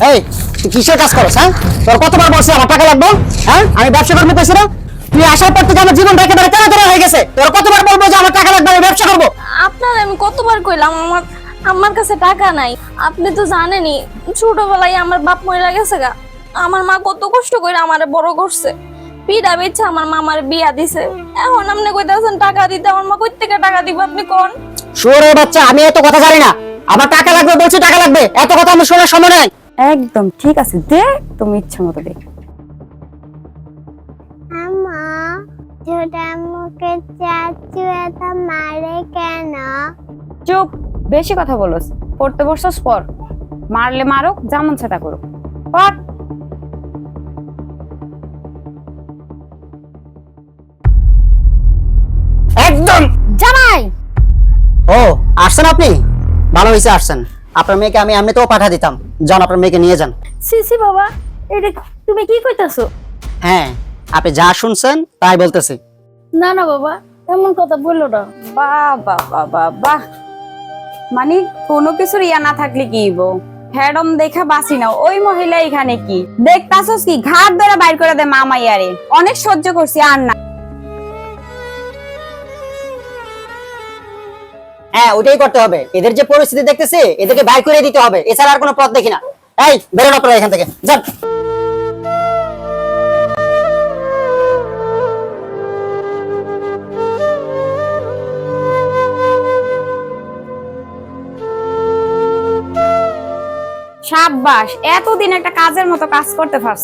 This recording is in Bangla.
এই তুই কিসের কাজ করছ? হ্যাঁ, তোর কতবার বলছি আমার টাকা লাগবে? হ্যাঁ, আমি ব্যবসা করবো কইছি না? তুই আসার পর থেকে আমার জীবনটা একেবারে তেরা হয়ে গেছে। তোর কতবার বলবো যে আমার টাকা লাগবে, আমি ব্যবসা করবো? আপনার আমি কতবার কইলাম আমার কাছে টাকা নাই। আপনি তো জানেনই ছোটবেলায় আমার বাপ মরে গেছে গা। আমার মা কত কষ্ট করে আমারে বড় করছে, পিড়া বেচে আমার মামার বিয়া দিছে। এখন আপনি কইতাছেন টাকা দিতে, আমার মা কই থেকে টাকা দিব আপনি কোন? শুয়োরের বাচ্চা, আমি এত কথা জানি না। আমার টাকা লাগবে বলছি, টাকা লাগবে, এত কথা আমি শোনার সময় নাই। একদম ঠিক আছে, দে তুমি ইচ্ছা মতো দে। আম্মা, ছোট আম্মুকে চাচু এত মারে কেন? চুপ, বেশি কথা বলস। পড়তে বসছস পর, মারলে মারুক, যেমন সেটা করুক। পড়। একদম। জামাই, ও আসছেন আপনি? ভালো হয়েছে আসছেন। আপনার মেয়েকে আমি এমনিতেও পাঠা দিতাম। যান, আপনার মেয়েকে নিয়ে যান। সিসি বাবা, এটা তুমি কি কইতাছো? হ্যাঁ, আপনি যা শুনছেন তাই বলতেছি। না না বাবা, এমন কথা বললো না। বাহ বাহ বাহ বাহ বাহ। মানে কোনো কিছুর ইয়া না থাকলে কি হইব? হ্যাডম দেখা বাসি না, ওই মহিলা এখানে কি দেখতাছস? কি ঘাট ধরে বাইর করে দে মামাইয়ারে। অনেক সহ্য করছি, আর না। হ্যাঁ, ওটাই করতে হবে। এদের যে পরিস্থিতি দেখতেছি, এদেরকে বাইর করে দিতে হবে, এছাড়া আর কোনো পথ দেখি না। এই বেরোন আপনারা এখান থেকে, যান। সাব্বাস, এতদিন একটা কাজের মতো কাজ করতে পারছ।